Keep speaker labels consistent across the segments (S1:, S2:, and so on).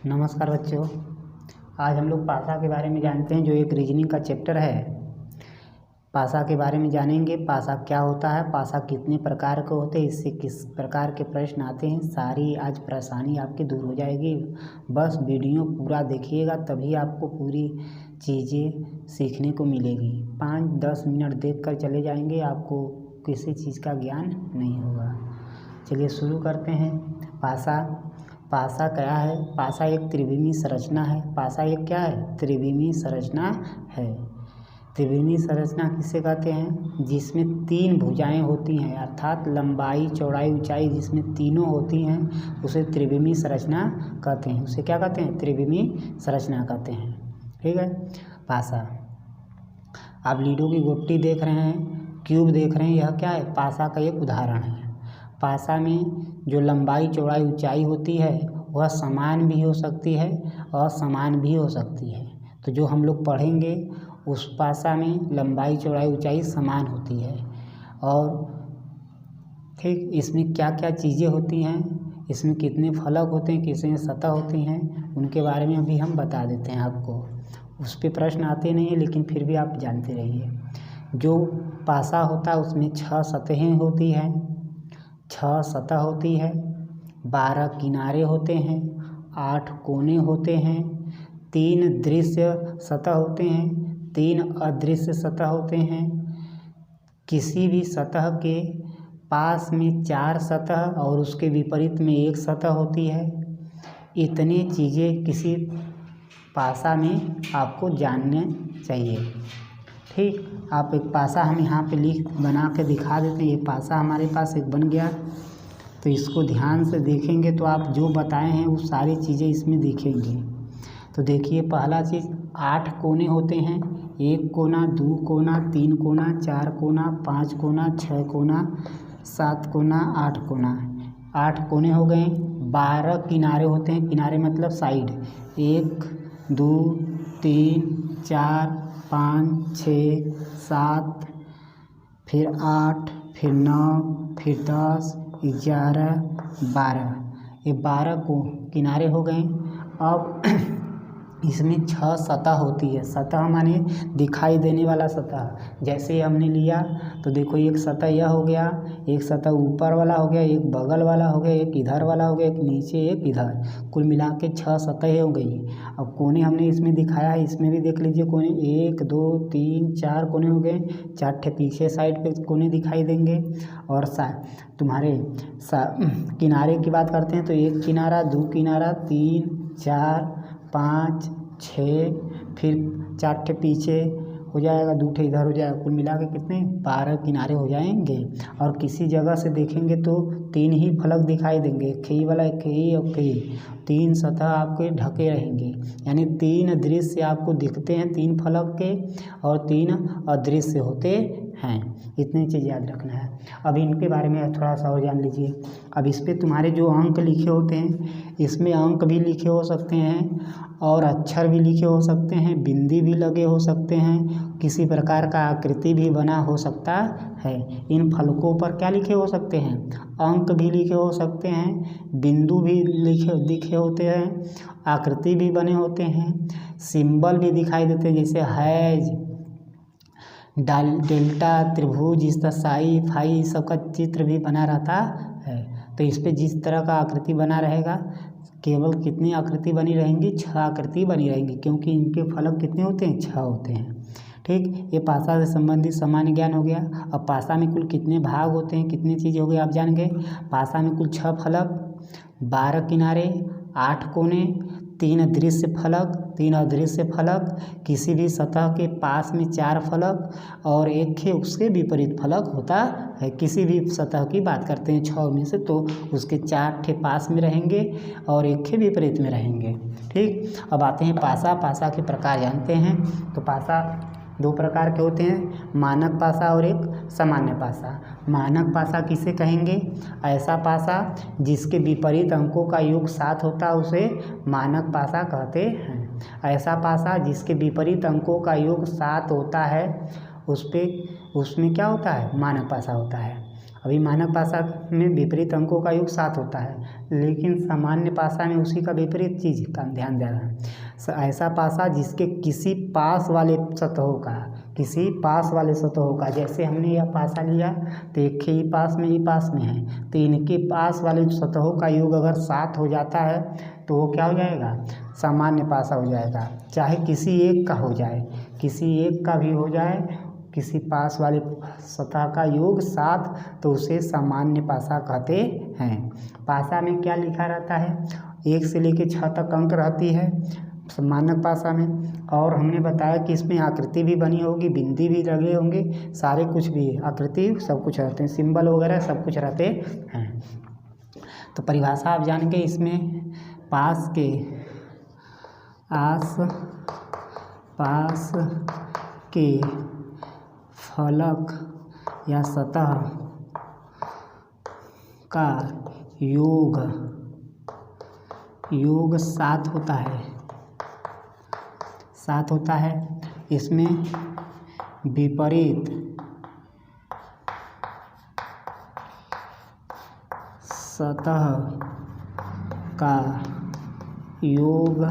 S1: नमस्कार बच्चों। आज हम लोग पासा के बारे में जानते हैं, जो एक रीजनिंग का चैप्टर है। पासा के बारे में जानेंगे। पासा क्या होता है, पासा कितने प्रकार के होते हैं, इससे किस प्रकार के प्रश्न आते हैं, सारी आज परेशानी आपकी दूर हो जाएगी। बस वीडियो पूरा देखिएगा, तभी आपको पूरी चीज़ें सीखने को मिलेगी। 5-10 मिनट देख कर चले जाएंगे, आपको किसी चीज़ का ज्ञान नहीं होगा। चलिए शुरू करते हैं। पासा क्या है? पासा एक त्रिविमीय संरचना है। पासा एक क्या है? त्रिविमीय संरचना है। त्रिविमीय संरचना किसे कहते हैं? जिसमें 3 भुजाएं होती हैं, अर्थात लंबाई, चौड़ाई, ऊंचाई जिसमें तीनों होती हैं, उसे त्रिविमीय संरचना कहते हैं। उसे क्या कहते हैं? त्रिविमीय संरचना कहते हैं। ठीक है। पासा, आप लीडो की गोटी देख रहे हैं, क्यूब देख रहे हैं, यह क्या है? पासा का एक उदाहरण है। पासा में जो लंबाई, चौड़ाई, ऊंचाई होती है वह समान भी हो सकती है और असमान भी हो सकती है। तो जो हम लोग पढ़ेंगे उस पासा में लंबाई, चौड़ाई, ऊंचाई समान होती है। और ठीक इसमें क्या क्या चीज़ें होती हैं, इसमें कितने फलक होते हैं, कितने सतह होती हैं, उनके बारे में अभी हम बता देते हैं आपको। उस पर प्रश्न आते नहीं है, लेकिन फिर भी आप जानते रहिए। जो पासा होता है उसमें 6 सतहें होती हैं, 6 सतह होती है, 12 किनारे होते हैं, 8 कोने होते हैं, 3 दृश्य सतह होते हैं, 3 अदृश्य सतह होते हैं। किसी भी सतह के पास में 4 सतह और उसके विपरीत में 1 सतह होती है। इतनी चीज़ें किसी पासा में आपको जानने चाहिए। ठीक, आप एक पासा हम यहाँ पे बना के दिखा देते हैं। ये पासा हमारे पास एक बन गया, तो इसको ध्यान से देखेंगे तो आप जो बताए हैं वो सारी चीज़ें इसमें दिखेंगी। तो देखिए, पहला चीज़ 8 कोने होते हैं। 1 कोना, 2 कोना, 3 कोना, 4 कोना, 5 कोना, 6 कोना, 7 कोना, 8 कोना। 8 कोने हो गए। 12 किनारे होते हैं। किनारे मतलब साइड। 1 2 3 4 5 6 7, फिर 8, फिर 9, फिर 10, 11, 12। ये 12 को किनारे हो गए। अब इसमें 6 सतह होती है। सतह माने दिखाई देने वाला सतह। जैसे हमने लिया तो देखो, एक सतह यह हो गया, एक सतह ऊपर वाला हो गया, एक बगल वाला हो गया, एक इधर वाला हो गया, एक नीचे, एक इधर। कुल मिला के 6 सतहें हो गई। अब कोने हमने इसमें दिखाया है, इसमें भी देख लीजिए कोने। 1 2 3 4 कोने हो गए। 4 ठे पीछे साइड पे कोने दिखाई देंगे। और तुम्हारे किनारे की बात करते हैं तो 1 किनारा, 2 किनारा, 3 4 5 6, फिर 4 ठे पीछे हो जाएगा, 2 ठे इधर हो जाएगा। कुल मिला के कितने? 12 किनारे हो जाएंगे। और किसी जगह से देखेंगे तो 3 ही फलक दिखाई देंगे, एक ही वाला, एक ही और ही। 3 सतह आपके ढके रहेंगे, यानी 3 दृश्य आपको दिखते हैं, 3 फलक के, और 3 अदृश्य होते हैं। इतनी चीज़ याद रखना है। अब इनके बारे में थोड़ा सा और जान लीजिए। अब इस पर तुम्हारे जो अंक लिखे होते हैं, इसमें अंक भी लिखे हो सकते हैं और अक्षर भी लिखे हो सकते हैं, बिंदी भी लगे हो सकते हैं, किसी प्रकार का आकृति भी बना हो सकता है। इन फलकों पर क्या लिखे हो सकते हैं? अंक भी लिखे हो सकते हैं, बिंदु भी लिखे होते हैं, आकृति भी बने होते हैं, सिंबल भी दिखाई देते हैं, जैसे हैज, डेल्टा, त्रिभुज, इस तरह साई, फाई, सबका चित्र भी बना रहता है। तो इस पे जिस तरह का आकृति बना रहेगा, केवल कितनी आकृति बनी रहेंगी? 6 आकृति बनी रहेंगी, क्योंकि इनके फलक कितने होते हैं? 6 होते हैं। ठीक, ये पासा से संबंधित सामान्य ज्ञान हो गया। अब पासा में कुल कितने भाग होते हैं, कितनी चीज़ें हो गई आप जान गए। पासा में कुल 6 फलक, 12 किनारे, 8 कोने, 3 दृश्य फलक, 3 अदृश्य फलक, किसी भी सतह के पास में 4 फलक, और एक ही उसके विपरीत फलक होता है। किसी भी सतह की बात करते हैं 6 में से, तो उसके 4 ठे पास में रहेंगे और एक ही विपरीत में रहेंगे। ठीक, अब आते हैं पासा। पासा के प्रकार जानते हैं। तो पासा 2 प्रकार के होते हैं, मानक पासा और एक सामान्य पासा। मानक पासा किसे कहेंगे? ऐसा पासा जिसके विपरीत अंकों का योग 7 होता है, उसे मानक पासा कहते हैं। ऐसा पासा जिसके विपरीत अंकों का योग 7 होता है, उसमें क्या होता है? मानक पासा होता है। अभी मानक पासा में विपरीत अंकों का योग 7 होता है, लेकिन सामान्य पासा में उसी का विपरीत चीज़ का ध्यान देना है। ऐसा पासा जिसके किसी पास वाले सतहों का, जैसे हमने यह पासा लिया तो एक ही पास में है, तो इनके पास वाले सतहों का योग अगर 7 हो जाता है तो वो क्या हो जाएगा, सामान्य पासा हो जाएगा। चाहे किसी एक का हो जाए, किसी एक का भी हो जाए, किसी पास वाले सतह का योग 7, तो उसे सामान्य पासा कहते हैं। पासा में क्या लिखा रहता है, 1 से लेकर 6 तक अंक रहती है मानक पासा में, और हमने बताया कि इसमें आकृति भी बनी होगी, बिंदी भी लगे होंगे, सारे कुछ भी आकृति सब कुछ रहते हैं, सिंबल वगैरह सब कुछ रहते हैं। तो परिभाषा आप जान के इसमें पास के आस पास के फलक या सतह का योग 7 होता है। इसमें विपरीत सतह का योग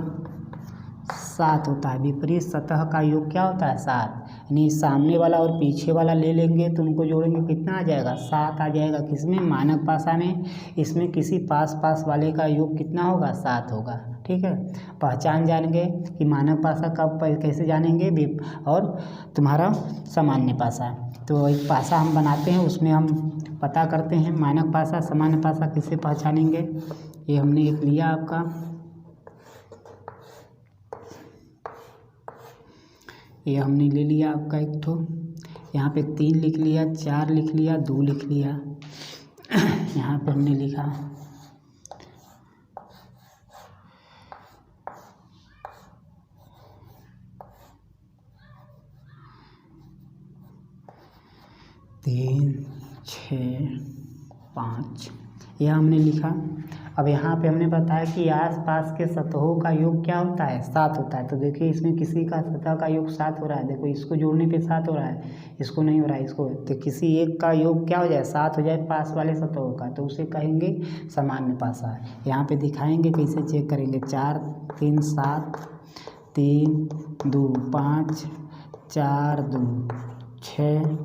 S1: 7 होता है। विपरीत सतह का योग क्या होता है, 7। यानी सामने वाला और पीछे वाला ले लेंगे तो उनको जोड़ेंगे, कितना आ जाएगा, 7 आ जाएगा। किसमें, मानक पासा में। इसमें किसी पास वाले का योग कितना होगा, 7 होगा। ठीक है, पहचान जानेंगे कि मानक पासा कब कैसे जानेंगे, और तुम्हारा सामान्य पासा। तो एक पासा हम बनाते हैं, उसमें हम पता करते हैं मानक पासा सामान्य पासा किसे पहचानेंगे। ये हमने एक लिया आपका, ये हमने ले लिया आपका एक ठो, यहाँ पे 3 लिख लिया, 4 लिख लिया, 2 लिख लिया। यहाँ पे हमने लिखा 3, 6, 5, यह हमने लिखा। अब यहाँ पे हमने बताया कि आसपास के सतहों का योग क्या होता है, 7 होता है। तो देखिए इसमें किसी का सतह का योग 7 हो रहा है, देखो इसको जोड़ने पे 7 हो रहा है, इसको नहीं हो रहा है, इसको, तो किसी एक का योग क्या हो जाए, 7 हो जाए पास वाले सतहों का, तो उसे कहेंगे सामान्य पासा। यहाँ पे दिखाएंगे कैसे चेक करेंगे, 4, 3, 7, 3, 2, 5, 4, 2, 6।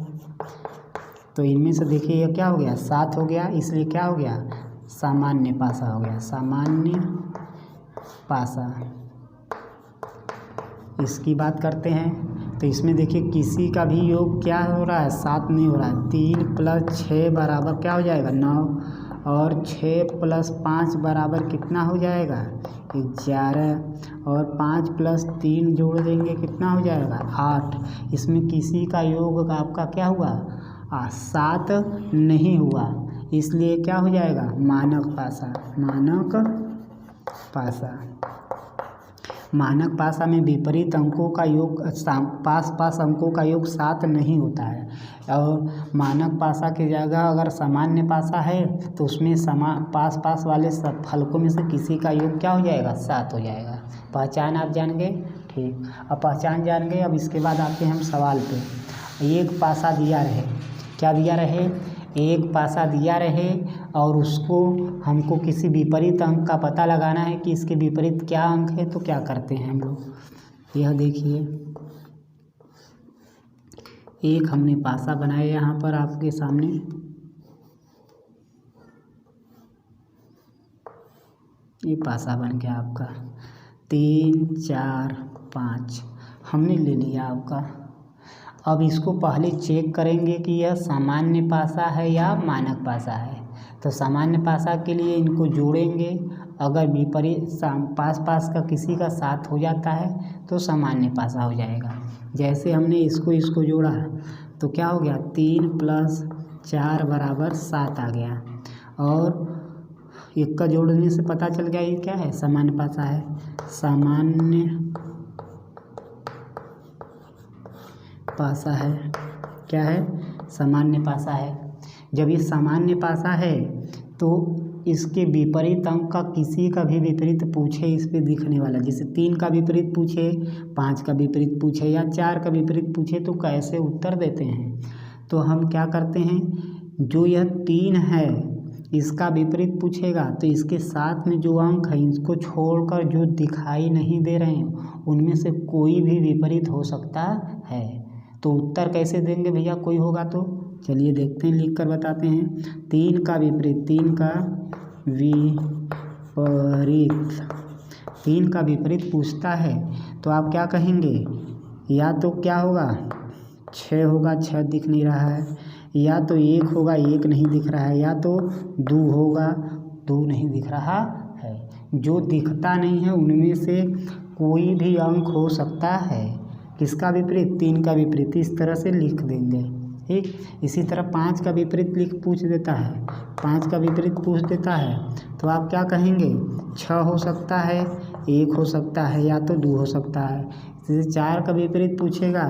S1: तो इनमें से देखिए ये क्या हो गया, 7 हो गया, इसलिए क्या हो गया, सामान्य पासा हो गया, सामान्य पासा। इसकी बात करते हैं तो इसमें देखिए किसी का भी योग क्या हो रहा है, 7 नहीं हो रहा है। 3 + 6 बराबर क्या हो जाएगा, 9, और 6 + 5 बराबर कितना हो जाएगा, 11, और 5 + 3 जोड़ देंगे कितना हो जाएगा, 8। इसमें किसी का योग आपका क्या हुआ, 7 नहीं हुआ, इसलिए क्या हो जाएगा, मानक पासा। मानक पासा, मानक पासा में विपरीत अंकों का योग, पास अंकों का योग 7 नहीं होता है। और मानक पासा की जगह अगर सामान्य पासा है तो उसमें पास वाले सब फलकों में से किसी का योग क्या हो जाएगा, 7 हो जाएगा। पहचान आप जान गए, ठीक। अब पहचान जान गए, अब इसके बाद आते हैं हम सवाल पे। एक पासा दिया रहे, क्या दिया रहे, एक पासा दिया रहे, और उसको हमको किसी विपरीत अंक का पता लगाना है कि इसके विपरीत क्या अंक है। तो क्या करते हैं हम लोग, यह देखिए एक हमने पासा बनाया यहाँ पर आपके सामने, ये पासा बन गया आपका, 3, 4, 5 हमने ले लिया आपका। अब इसको पहले चेक करेंगे कि यह सामान्य पासा है या मानक पासा है। तो सामान्य पासा के लिए इनको जोड़ेंगे, अगर विपरीत पास का किसी का 7 हो जाता है तो सामान्य पासा हो जाएगा। जैसे हमने इसको जोड़ा तो क्या हो गया, 3 + 4 बराबर 7 आ गया, और एक का जोड़ने से पता चल गया ये क्या है, सामान्य पासा है। सामान्य पासा है, क्या है, सामान्य पासा है। जब ये सामान्य पासा है तो इसके विपरीत अंक का किसी का भी विपरीत पूछे, इस पे दिखने वाला, जैसे 3 का विपरीत पूछे, 5 का विपरीत पूछे, या 4 का विपरीत पूछे, तो कैसे उत्तर देते हैं। तो हम क्या करते हैं, जो यह 3 है इसका विपरीत पूछेगा तो इसके साथ में जो अंक है इसको छोड़कर जो दिखाई नहीं दे रहे हैं उनमें से कोई भी विपरीत हो सकता है। तो उत्तर कैसे देंगे भैया, कोई होगा तो चलिए देखते हैं, लिख कर बताते हैं। 3 का विपरीत, 3 का विपरीत, 3 का विपरीत पूछता है तो आप क्या कहेंगे, या तो क्या होगा 6 होगा, 6 दिख नहीं रहा है, या तो 1 होगा, 1 नहीं दिख रहा है, या तो 2 होगा, 2 नहीं दिख रहा है। जो दिखता नहीं है उनमें से कोई भी अंक हो सकता है। किसका विपरीत, 3 का विपरीत, इस तरह से लिख देंगे। ठीक, इसी तरह 5 का विपरीत पूछ देता है, 5 का विपरीत पूछ देता है तो आप क्या कहेंगे, 6 हो सकता है, 1 हो सकता है, या तो 2 हो सकता है। जैसे 4 का विपरीत पूछेगा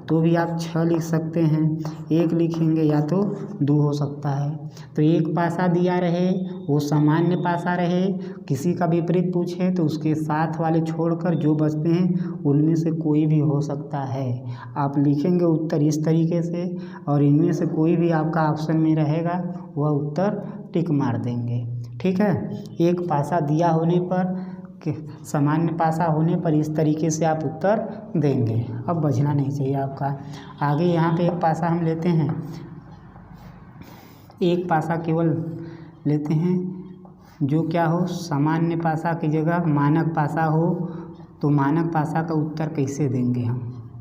S1: तो भी आप 6 लिख सकते हैं, 1 लिखेंगे, या तो 2 हो सकता है। तो एक पासा दिया रहे वो सामान्य पासा रहे, किसी का विपरीत पूछे तो उसके साथ वाले छोड़कर जो बचते हैं उनमें से कोई भी हो सकता है। आप लिखेंगे उत्तर इस तरीके से और इनमें से कोई भी आपका ऑप्शन में रहेगा वह उत्तर टिक मार देंगे। ठीक है, एक पासा दिया होने पर कि सामान्य पासा होने पर इस तरीके से आप उत्तर देंगे। अब बचना नहीं चाहिए आपका। आगे यहाँ पे एक पासा हम लेते हैं, एक पासा केवल लेते हैं जो क्या हो, सामान्य पासा की जगह मानक पासा हो। तो मानक पासा का उत्तर कैसे देंगे हम,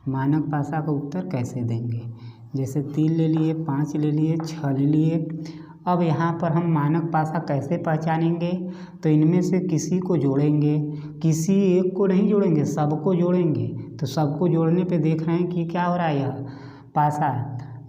S1: मानक पासा का उत्तर कैसे देंगे, जैसे 3 ले लिए, 5 ले लिए, 6 ले लिए। अब यहाँ पर हम मानक पासा कैसे पहचानेंगे, तो इनमें से किसी को जोड़ेंगे, किसी एक को नहीं जोड़ेंगे, सबको जोड़ेंगे। तो सबको जोड़ने पे देख रहे हैं कि क्या हो रहा है, यह पासा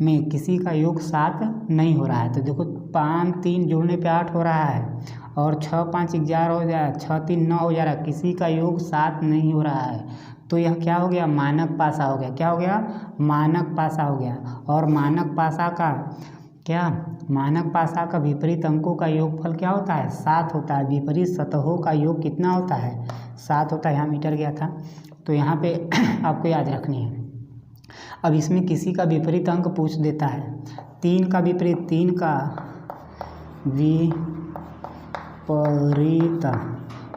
S1: में किसी का योग 7 नहीं हो रहा है। तो देखो 5 3 जोड़ने पे 8 हो रहा है और 6 5 11 हो जाए, 6 3 9 हो जा रहा है, किसी का योग 7 नहीं हो रहा है। तो यह क्या हो गया, मानक पासा हो गया। क्या हो गया, मानक पासा हो गया। और मानक पासा का क्या, मानक पासा का विपरीत अंकों का योगफल क्या होता है, 7 होता है। विपरीत सतहों का योग कितना होता है, 7 होता है। यहाँ मीटर गया था तो यहाँ पे आपको याद रखनी है। अब इसमें किसी का विपरीत अंक पूछ देता है, 3 का विपरीत, 3 का विपरीत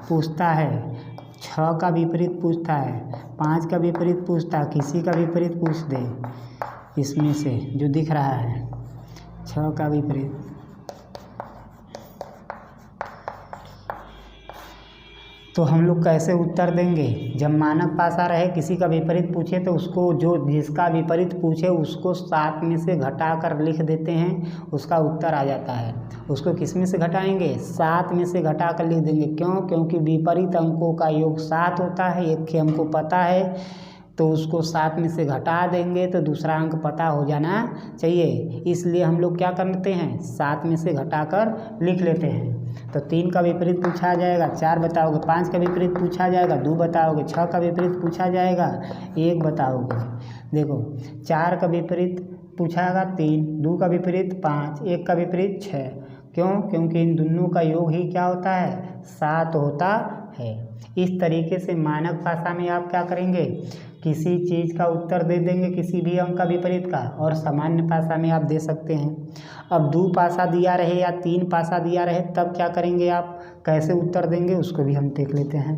S1: पूछता है, 6 का विपरीत पूछता है, 5 का विपरीत पूछता है, किसी का विपरीत पूछ दे इसमें से जो दिख रहा है, 6 का विपरीत। तो हम लोग कैसे उत्तर देंगे, जब मानक पासा रहे किसी का विपरीत पूछे तो उसको जो जिसका विपरीत पूछे उसको 7 में से घटा कर लिख देते हैं, उसका उत्तर आ जाता है। उसको किस में से घटाएंगे, 7 में से घटा कर लिख देंगे। क्यों, क्योंकि विपरीत अंकों का योग 7 होता है, एक के हमको पता है तो उसको 7 में से घटा देंगे तो दूसरा अंक पता हो जाना चाहिए। इसलिए हम लोग क्या करते हैं, 7 में से घटाकर लिख लेते हैं। तो 3 का विपरीत पूछा जाएगा, 4 बताओगे, 5 का विपरीत पूछा जाएगा, 2 बताओगे, 6 का विपरीत पूछा जाएगा, 1 बताओगे। देखो 4 का विपरीत पूछाएगा 3, 2 का विपरीत 5, 1 का विपरीत 6। क्यों, क्योंकि इन दोनों का योग ही क्या होता है, 7 होता है। इस तरीके से मानक भाषा में आप क्या करेंगे, किसी चीज़ का उत्तर दे देंगे, किसी भी अंक का विपरीत का, और सामान्य भाषा में आप दे सकते हैं। अब 2 पासा दिया रहे या 3 पासा दिया रहे तब क्या करेंगे, आप कैसे उत्तर देंगे उसको भी हम देख लेते हैं।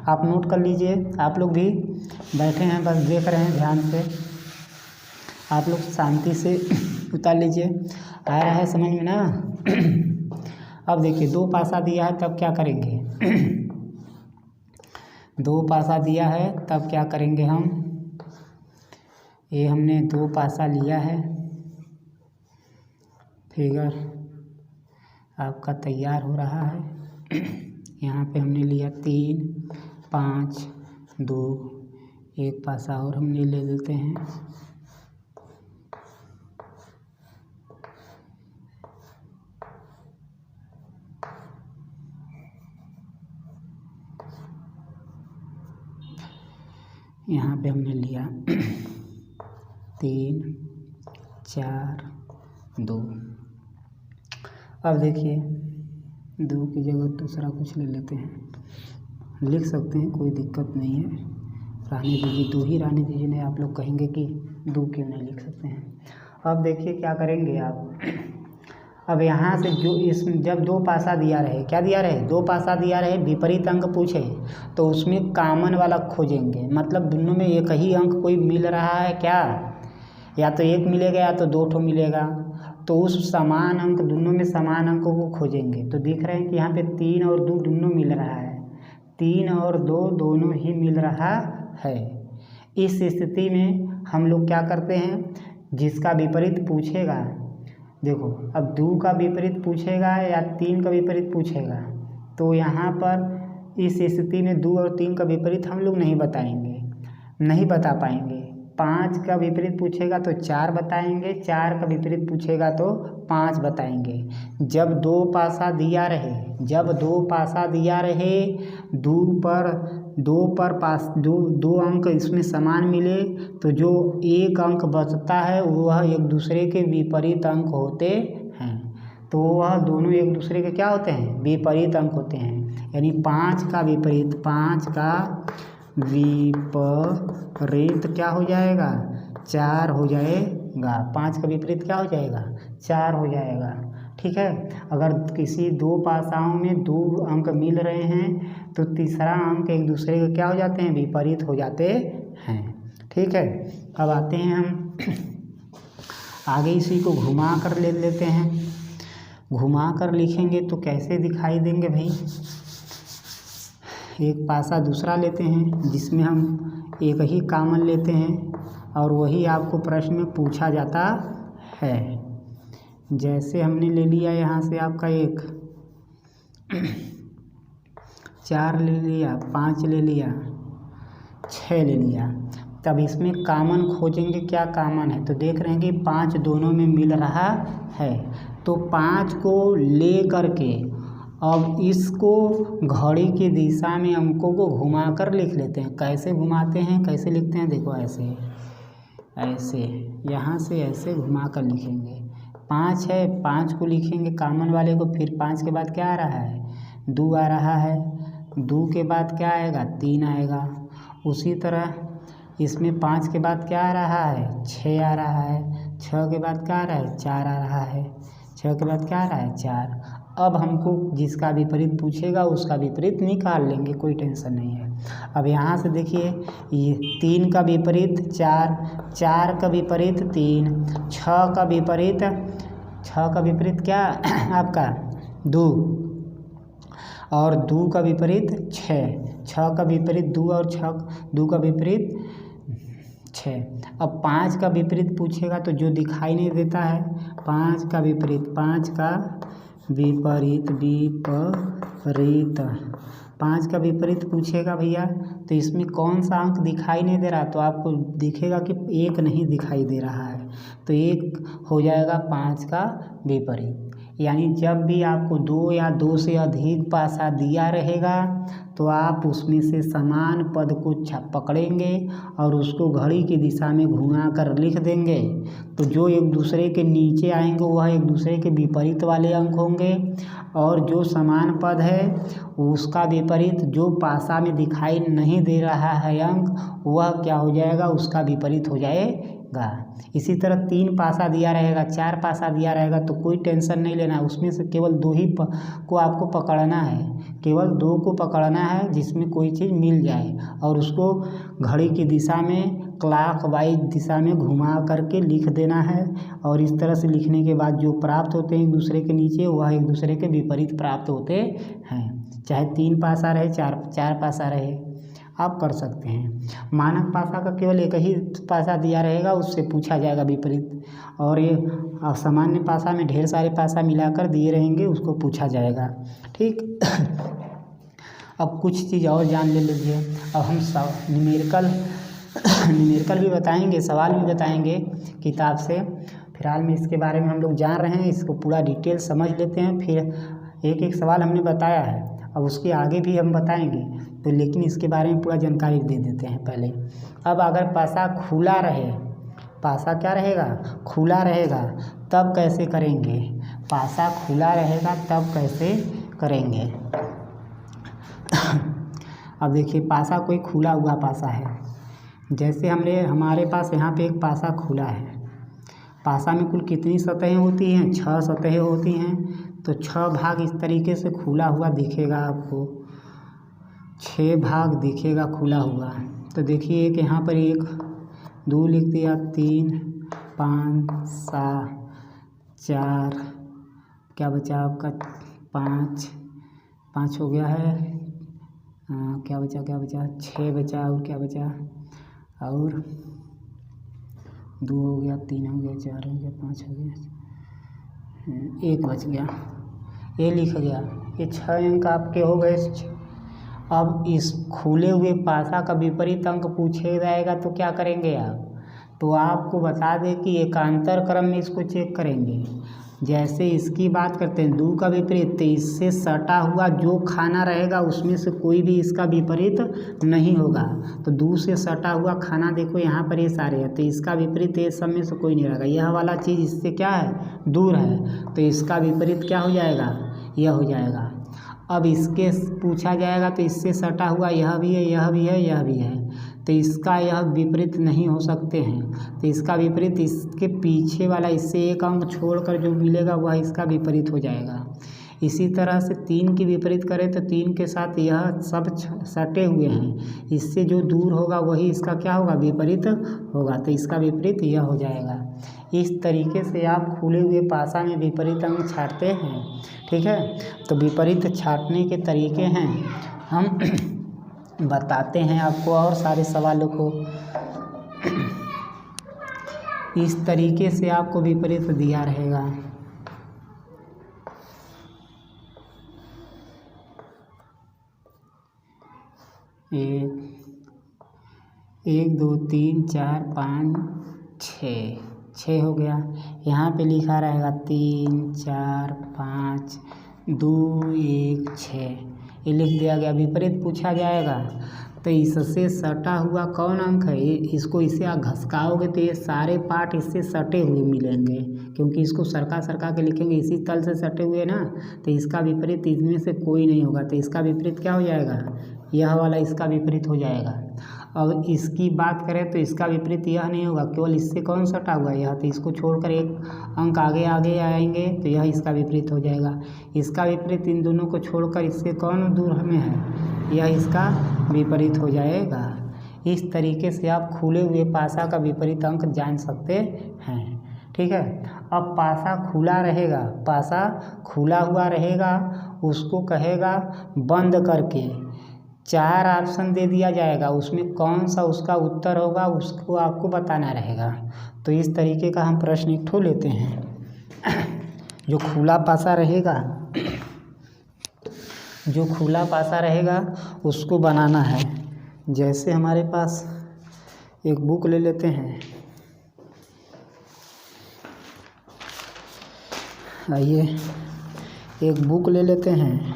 S1: आप नोट कर लीजिए, आप लोग भी बैठे हैं बस देख रहे हैं ध्यान से, आप लोग शांति से उतार लीजिए। आ रहा है समझ में ना। अब देखिए 2 पासा दिया है तब क्या करेंगे, 2 पासा दिया है तब क्या करेंगे हम, ये हमने 2 पासा लिया है, फिगर आपका तैयार हो रहा है। यहाँ पे हमने लिया 3 5 2, 1 पासा और हमने ले लेते हैं। यहाँ पे हमने लिया 3 4 2। अब देखिए 2 की जगह दूसरा कुछ ले लेते हैं, लिख सकते हैं, कोई दिक्कत नहीं है, रहने दीजिए, 2 ही रहने दीजिए। नहीं आप लोग कहेंगे कि 2 क्यों नहीं लिख सकते हैं। अब देखिए क्या करेंगे आप। अब यहाँ से जो इस जब दो पासा दिया रहे, क्या दिया रहे, दो पासा दिया रहे, विपरीत अंक पूछे, तो उसमें कॉमन वाला खोजेंगे। मतलब दोनों में एक ही अंक कोई मिल रहा है क्या, या तो एक मिलेगा या तो दो ठो मिलेगा। तो उस समान अंक, दोनों में समान अंकों को खोजेंगे। तो दिख रहे हैं कि यहाँ पे 3 और 2 दोनों मिल रहा है, 3 और 2 दोनों ही मिल रहा है। इस स्थिति में हम लोग क्या करते हैं, जिसका विपरीत पूछेगा, देखो अब 2 का विपरीत पूछेगा या 3 का विपरीत पूछेगा, तो यहाँ पर इस स्थिति में 2 और 3 का विपरीत हम लोग नहीं बताएंगे, नहीं बता पाएंगे। 5 का विपरीत पूछेगा तो 4 बताएंगे, 4 का विपरीत पूछेगा तो 5 बताएंगे। जब दो पासा दिया रहे, जब दो पासा दिया रहे, दो अंक इसमें समान मिले, तो जो एक अंक बचता है वह एक दूसरे के विपरीत अंक होते हैं। तो वह दोनों एक दूसरे के क्या होते हैं, विपरीत अंक होते हैं। यानी 5 का विपरीत, 5 का विपरीत क्या हो जाएगा, 4 हो जाएगा। 5 का विपरीत क्या हो जाएगा, 4 हो जाएगा। ठीक है। अगर किसी दो पासाओं में 2 अंक मिल रहे हैं तो तीसरा अंक एक दूसरे के क्या हो जाते हैं, विपरीत हो जाते हैं। ठीक है। अब आते हैं हम आगे, इसी को घुमा कर ले लेते हैं। घुमा कर लिखेंगे तो कैसे दिखाई देंगे भाई। एक पासा दूसरा लेते हैं जिसमें हम एक ही कॉमन लेते हैं और वही आपको प्रश्न में पूछा जाता है। जैसे हमने ले लिया यहाँ से आपका 1, 4 ले लिया, 5 ले लिया, 6 ले लिया। तब इसमें कॉमन खोजेंगे, क्या कॉमन है, तो देख रहे हैं कि 5 दोनों में मिल रहा है। तो 5 को ले करके अब इसको घड़ी की दिशा में अंकों को घुमा कर लिख लेते हैं। कैसे घुमाते हैं, कैसे लिखते हैं, देखो ऐसे, ऐसे यहाँ से ऐसे घुमा कर लिखेंगे। 5 है, 5 को लिखेंगे कॉमन वाले को, फिर 5 के बाद क्या आ रहा है, 2 आ रहा है, 2 के बाद क्या आएगा, 3 आएगा। उसी तरह इसमें 5 के बाद क्या आ रहा है, 6 आ रहा है, 6 के बाद क्या आ रहा है, 4 आ रहा है, 6 के बाद क्या आ रहा है, 4। अब हमको जिसका विपरीत पूछेगा उसका विपरीत निकाल लेंगे, कोई टेंशन नहीं है। अब यहाँ से देखिए, ये 3 का विपरीत 4, 4 का विपरीत 3, 6 का विपरीत, 6 का विपरीत क्या आपका 2, और 2 का विपरीत 6, 6 का विपरीत 2 और 2 का विपरीत 6। अब 5 का विपरीत पूछेगा तो जो दिखाई नहीं देता है, 5 का विपरीत, 5 का विपरीत, 5 का विपरीत पूछेगा भैया, तो इसमें कौन सा अंक दिखाई नहीं दे रहा, तो आपको दिखेगा कि 1 नहीं दिखाई दे रहा है, तो 1 हो जाएगा 5 का विपरीत। यानी जब भी आपको 2 या 2 से अधिक पासा दिया रहेगा तो आप उसमें से समान पद को पकड़ेंगे और उसको घड़ी की दिशा में घुमा कर लिख देंगे। तो जो एक दूसरे के नीचे आएंगे वह एक दूसरे के विपरीत वाले अंक होंगे, और जो समान पद है उसका विपरीत, जो पासा में दिखाई नहीं दे रहा है अंक, वह क्या हो जाएगा, उसका विपरीत हो जाएगा। इसी तरह 3 पासा दिया रहेगा, 4 पासा दिया रहेगा, तो कोई टेंशन नहीं लेना, उसमें से केवल 2 ही को आपको पकड़ना है, केवल 2 को पकड़ना है जिसमें कोई चीज़ मिल जाए, और उसको घड़ी की दिशा में क्लॉकवाइज दिशा में घुमा करके लिख देना है। और इस तरह से लिखने के बाद जो प्राप्त होते हैं एक दूसरे के नीचे, वह एक दूसरे के विपरीत प्राप्त होते हैं। चाहे 3 पासा रहे, 4 पासा रहे, आप कर सकते हैं। मानक पासा का केवल एक ही पासा दिया रहेगा, उससे पूछा जाएगा विपरीत, और ये सामान्य पासा में ढेर सारे पासा मिलाकर दिए रहेंगे, उसको पूछा जाएगा। ठीक। अब कुछ चीज़ और जान ले लीजिए। अब हम न्यूमेरिकल भी बताएंगे, सवाल भी बताएंगे किताब से। फिलहाल में इसके बारे में हम लोग जान रहे हैं, इसको पूरा डिटेल समझ लेते हैं। फिर एक एक सवाल हमने बताया है, अब उसके आगे भी हम बताएंगे, तो लेकिन इसके बारे में पूरा जानकारी दे देते हैं पहले। अब अगर पासा खुला रहे, पासा क्या रहेगा, खुला रहेगा, तब कैसे करेंगे, पासा खुला रहेगा तब कैसे करेंगे। अब देखिए, पासा कोई खुला हुआ पासा है, जैसे हमारे पास यहाँ पे एक पासा खुला है, पासा में कुल कितनी सतहें होती हैं? 6 सतहें होती हैं। तो 6 भाग इस तरीके से खुला हुआ दिखेगा आपको, 6 भाग दिखेगा खुला हुआ। तो देखिए एक यहाँ पर 1 2 लिख दिया, 3 5 7 4, क्या बचा आपका 5 हो गया है। क्या बचा 6 बचा, और क्या बचा, और 2 हो गया, 3 हो गया, 4 हो गया, 5 हो गया, 1 बच गया, ये लिख गया। ये 6 अंक आपके हो गए। अब इस खुले हुए पासा का विपरीत अंक पूछे जाएगा तो क्या करेंगे आप? तो आपको बता दें कि एकांतर क्रम में इसको चेक करेंगे। जैसे इसकी बात करते हैं 2 का विपरीत, तो इससे सटा हुआ जो खाना रहेगा उसमें से कोई भी इसका विपरीत नहीं होगा। तो 2 से सटा हुआ खाना देखो यहाँ पर ये सारे हैं, तो इसका विपरीत ये सब में से कोई नहीं रहेगा। यह वाला चीज़ इससे क्या है? दूर है, तो इसका विपरीत क्या हो जाएगा? यह हो जाएगा। अब इसके पूछा जाएगा तो इससे सटा हुआ यह भी है, यह भी है, यह भी है, तो इसका यह विपरीत नहीं हो सकते हैं। तो इसका विपरीत इसके पीछे वाला, इससे 1 अंक छोड़कर जो मिलेगा वह इसका विपरीत हो जाएगा। इसी तरह से 3 की विपरीत करें तो 3 के साथ यह सब सटे हुए हैं, इससे जो दूर होगा वही इसका क्या होगा? विपरीत होगा। तो इसका विपरीत यह हो जाएगा। इस तरीके से आप खुले हुए पासा में विपरीत अंक छांटते हैं। ठीक है, तो विपरीत छांटने के तरीके हैं हम बताते हैं आपको और सारे सवालों को। इस तरीके से आपको विपरीत दिया रहेगा। एक 2 3 4 5 6 हो गया। यहाँ पे लिखा रहेगा 3 4 5 2 1 6, ये लिख दिया गया। विपरीत पूछा जाएगा तो इससे सटा हुआ कौन अंक है? इसको इसे आप घसकाओगे तो ये सारे पार्ट इससे सटे हुए मिलेंगे, क्योंकि इसको सरका के लिखेंगे, इसी तल से सटे हुए ना, तो इसका विपरीत इनमें से कोई नहीं होगा। तो इसका विपरीत क्या हो जाएगा? यह वाला इसका विपरीत हो जाएगा। अब इसकी बात करें तो इसका विपरीत यह नहीं होगा, केवल इससे कौन सटा हुआ है? यह, तो इसको छोड़कर 1 अंक आगे आएंगे तो यह इसका विपरीत हो जाएगा। इसका विपरीत इन दोनों को छोड़कर इससे कौन दूर में है? यह इसका विपरीत हो जाएगा। इस तरीके से आप खुले हुए पासा का विपरीत अंक जान सकते हैं। ठीक है, अब पासा खुला रहेगा, पासा खुला हुआ रहेगा, उसको कहेगा बंद करके 4 ऑप्शन दे दिया जाएगा, उसमें कौन सा उसका उत्तर होगा उसको आपको बताना रहेगा। तो इस तरीके का हम प्रश्न एक ठो लेते हैं। जो खुला पासा रहेगा उसको बनाना है। जैसे हमारे पास एक बुक ले लेते हैं, आइए एक बुक ले लेते हैं,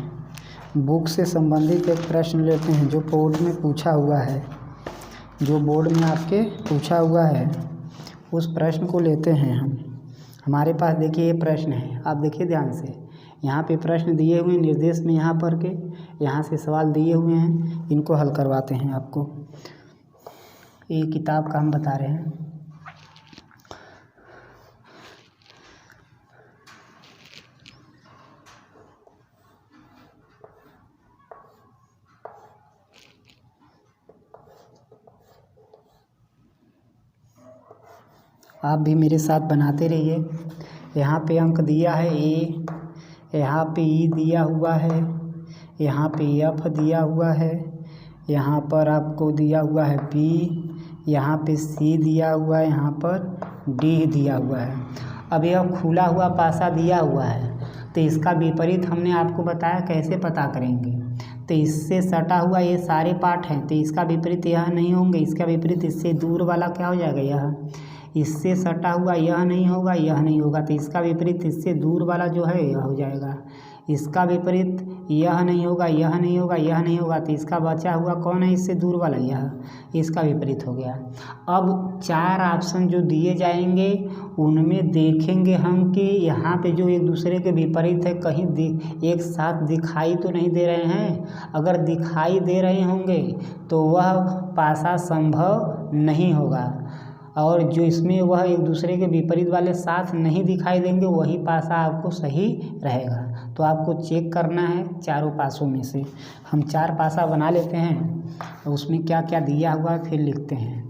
S1: बुक से संबंधित एक प्रश्न लेते हैं जो बोर्ड में पूछा हुआ है, जो बोर्ड में आपके पूछा हुआ है उस प्रश्न को लेते हैं हम। हमारे पास देखिए ये प्रश्न है, आप देखिए ध्यान से, यहाँ पे प्रश्न दिए हुए निर्देश में, यहाँ पर के यहाँ से सवाल दिए हुए हैं, इनको हल करवाते हैं आपको। ये किताब का हम बता रहे हैं। आप भी मेरे साथ बनाते रहिए। यहाँ पे अंक दिया है A, यहाँ पे E दिया हुआ है, यहाँ पे F दिया हुआ है, यहाँ पर आपको दिया हुआ है B, यहाँ पे C दिया हुआ है, यहाँ पर D दिया हुआ है। अब यह खुला हुआ पासा दिया हुआ है तो इसका विपरीत हमने आपको बताया कैसे पता करेंगे। तो इससे सटा हुआ ये सारे पार्ट हैं, तो इसका विपरीत यह नहीं होंगे, इसका विपरीत इससे दूर वाला क्या हो जाएगा? यह। इससे सटा हुआ यह नहीं होगा, यह नहीं होगा, तो इसका विपरीत इससे दूर वाला जो है यह हो जाएगा। इसका विपरीत यह नहीं होगा, यह नहीं होगा, यह नहीं होगा, तो इसका बचा हुआ कौन है इससे दूर वाला? यह, इसका विपरीत हो गया। अब 4 ऑप्शन जो दिए जाएंगे उनमें देखेंगे हम कि यहाँ पे जो एक दूसरे के विपरीत है कहीं एक साथ दिखाई तो नहीं दे रहे हैं। अगर दिखाई दे रहे होंगे तो वह पासा संभव नहीं होगा। और जो इसमें वह एक दूसरे के विपरीत वाले साथ नहीं दिखाई देंगे वही पासा आपको सही रहेगा। तो आपको चेक करना है चारों पासों में से। हम 4 पासा बना लेते हैं, उसमें क्या क्या दिया हुआ है फिर लिखते हैं।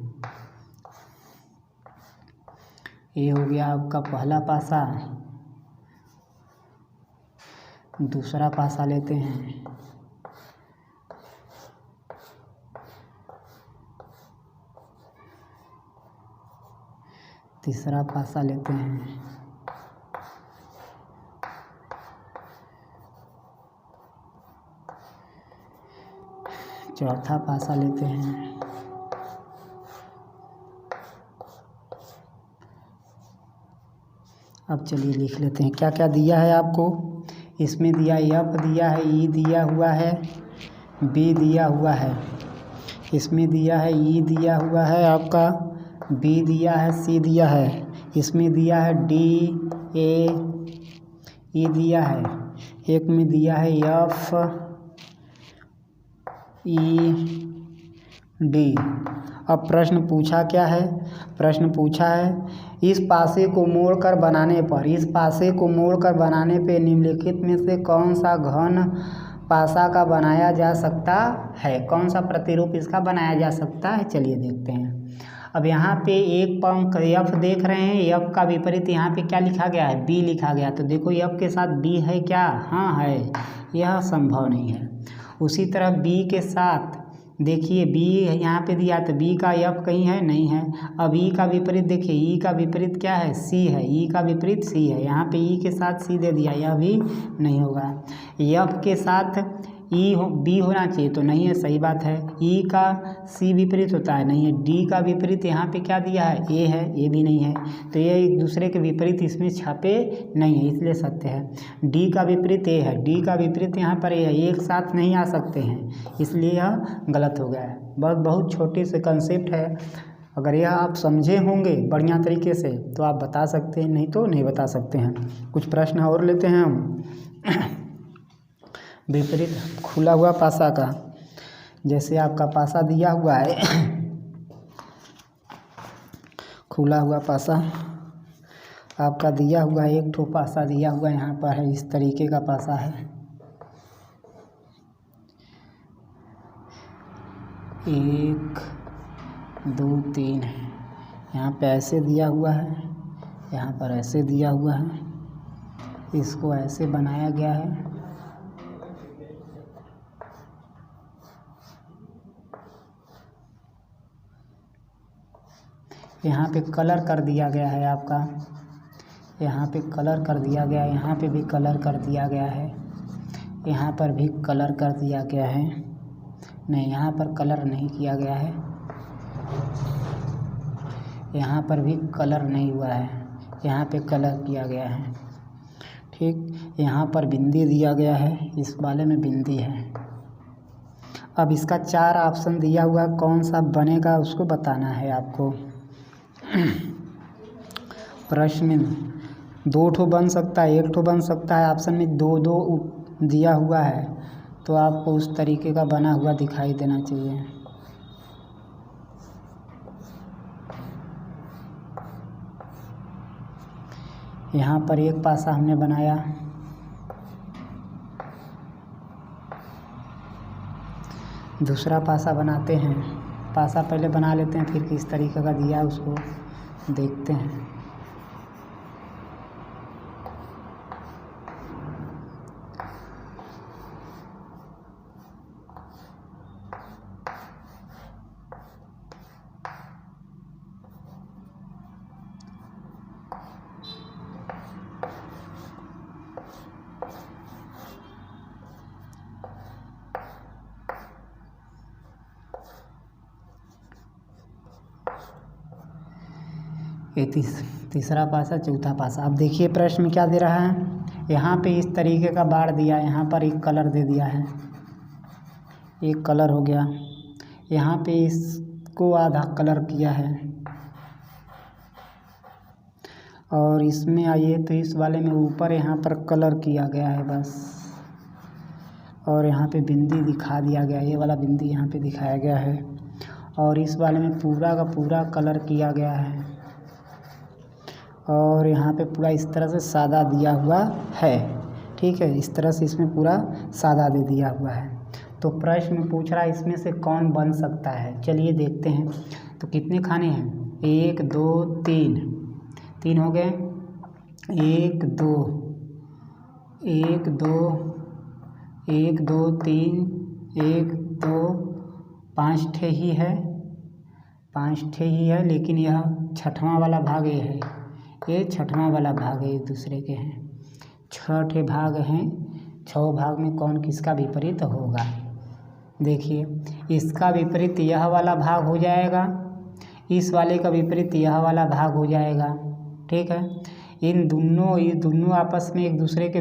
S1: ये हो गया आपका पहला पासा। दूसरा पासा लेते हैं, तीसरा पासा लेते हैं, चौथा पासा लेते हैं, अब चलिए लिख लेते हैं क्या क्या दिया है आपको। इसमें दिया एफ दिया है, ई दिया हुआ है, बी दिया हुआ है, इसमें दिया है ई दिया हुआ है आपका, बी दिया है, सी दिया है, इसमें दिया है डी ए ई दिया है, एक में दिया है एफ ई डी। अब प्रश्न पूछा क्या है, प्रश्न पूछा है इस पासे को मोड़कर बनाने पर, इस पासे को मोड़कर बनाने पे निम्नलिखित में से कौन सा घन पासा का बनाया जा सकता है, कौन सा प्रतिरूप इसका बनाया जा सकता है। चलिए देखते हैं। अब यहाँ पे एक पंख एफ देख रहे हैं, एफ का विपरीत यहाँ पे क्या लिखा गया है, बी लिखा गया। तो देखो एफ के साथ बी है क्या, हाँ है, यह संभव नहीं है। उसी तरह बी के साथ देखिए बी यहाँ पे दिया तो बी का एफ कहीं है, नहीं है। अब ई का विपरीत देखिए, ई का विपरीत क्या है, सी है, ई का विपरीत सी है, यहाँ पे ई के साथ सी दे दिया, यह भी नहीं होगा। एफ के साथ ई बी होना चाहिए तो नहीं है, सही बात है। ई का सी विपरीत होता है, नहीं है। डी का विपरीत यहाँ पे क्या दिया है, ए है, ए भी नहीं है। तो ये एक दूसरे के विपरीत इसमें छापे नहीं है, इसलिए सत्य है। डी का विपरीत ए है, डी का विपरीत यहाँ पर ए है, एक साथ नहीं आ सकते हैं, इसलिए यह गलत हो गया है। बहुत छोटी से कंसेप्ट है, अगर यह आप समझे होंगे बढ़िया तरीके से तो आप बता सकते हैं, नहीं तो नहीं बता सकते हैं। कुछ प्रश्न और लेते हैं हम विपरीत खुला हुआ पासा का। जैसे आपका पासा दिया हुआ है खुला हुआ पासा आपका दिया हुआ है, एक ठो पासा दिया हुआ यहाँ पर है, इस तरीके का पासा है। 1 2 3 है, यहाँ पे ऐसे दिया हुआ है, यहाँ पर ऐसे दिया हुआ है, इसको ऐसे बनाया गया है। यहाँ पे कलर कर दिया गया है आपका, यहाँ पे कलर कर दिया गया है, यहाँ पे भी कलर कर दिया गया है, यहाँ पर भी कलर कर दिया गया है, नहीं यहाँ पर कलर नहीं किया गया है, यहाँ पर भी कलर नहीं हुआ है, यहाँ पे कलर किया गया है। ठीक, यहाँ पर बिंदी दिया गया है, इस वाले में बिंदी है। अब इसका 4 ऑप्शन दिया हुआ है, कौन सा बनेगा उसको बताना है आपको। प्रश्न में 2 ठो बन सकता है, 1 ठो बन सकता है, ऑप्शन में 2 दिया हुआ है, तो आपको उस तरीके का बना हुआ दिखाई देना चाहिए। यहाँ पर एक पासा हमने बनाया, दूसरा पासा बनाते हैं। पासा पहले बना लेते हैं, फिर किस तरीके का दिया है उसको देखते हैं। ये तीसरा पासा, चौथा पासा। अब देखिए प्रश्न में क्या दे रहा है, यहाँ पे इस तरीके का बाड़ दिया, यहाँ पर एक कलर दे दिया है, एक कलर हो गया। यहाँ पे इसको आधा कलर किया है, और इसमें आइए तो इस वाले में ऊपर यहाँ पर कलर किया गया है बस, और यहाँ पे बिंदी दिखा दिया गया, ये वाला बिंदी यहाँ पे दिखाया गया है। और इस वाले में पूरा का पूरा कलर किया गया है और यहाँ पे पूरा इस तरह से सादा दिया हुआ है। ठीक है, इस तरह से इसमें पूरा सादा दे दिया हुआ है। तो प्रश्न पूछ रहा है इसमें से कौन बन सकता है। चलिए देखते हैं। तो कितने खाने हैं, 1 2 3, 3 हो गए। 1 2 1 2 1 2 3 1 2 5 ठे ही है, 5 ठे ही है, लेकिन यह छठवां वाला भाग ये है, ये छठवां वाला भाग है, एक दूसरे के हैं। 6 ठे भाग हैं, 6 भाग में कौन किसका विपरीत होगा। देखिए, इसका विपरीत यह वाला भाग हो जाएगा, इस वाले का विपरीत यह वाला भाग हो जाएगा। ठीक है, ये दोनों आपस में एक दूसरे के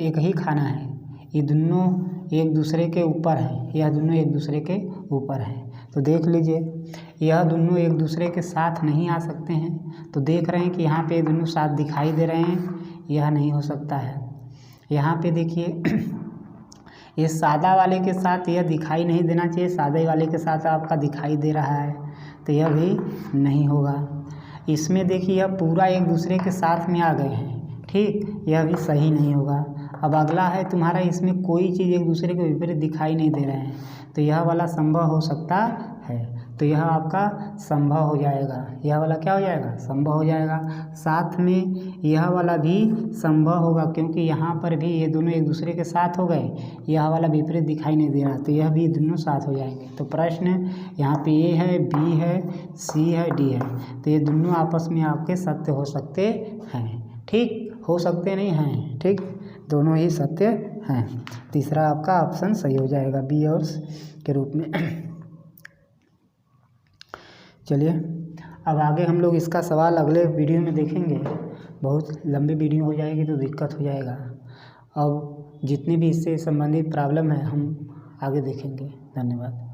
S1: एक ही खाना है। ये दोनों एक दूसरे के ऊपर हैं, यह दोनों एक दूसरे के ऊपर हैं। तो देख लीजिए, यह दोनों एक दूसरे के साथ नहीं आ सकते हैं। तो देख रहे हैं कि यहाँ पे दोनों साथ दिखाई दे रहे हैं, यह नहीं हो सकता है। यहाँ पे देखिए, ये सादा वाले के साथ यह दिखाई नहीं देना चाहिए, सादे वाले के साथ आपका दिखाई दे रहा है, तो यह भी नहीं होगा। इसमें देखिए, यह पूरा एक दूसरे के साथ में आ गए हैं। ठीक, यह भी सही नहीं होगा। अब अगला है तुम्हारा, इसमें कोई चीज़ एक दूसरे के विपरीत दिखाई नहीं दे रहे हैं, तो यह वाला संभव हो सकता है। तो यह आपका संभव हो जाएगा, यह वाला क्या हो जाएगा, संभव हो जाएगा। साथ में यह वाला भी संभव होगा, क्योंकि यहाँ पर भी ये दोनों एक दूसरे के साथ हो गए, यह वाला विपरीत दिखाई नहीं दे रहा, तो यह भी दोनों साथ हो जाएंगे। तो प्रश्न यहाँ पे ए है, बी है, सी है, डी है, तो ये दोनों आपस में आपके सत्य हो सकते हैं। ठीक, हो सकते नहीं हैं, ठीक, दोनों ही सत्य हैं। तीसरा आपका ऑप्शन सही हो जाएगा, बी और के रूप में। चलिए, अब आगे हम लोग इसका सवाल अगले वीडियो में देखेंगे। बहुत लंबी वीडियो हो जाएगी तो दिक्कत हो जाएगा। अब जितने भी इससे संबंधित प्रॉब्लम है हम आगे देखेंगे। धन्यवाद।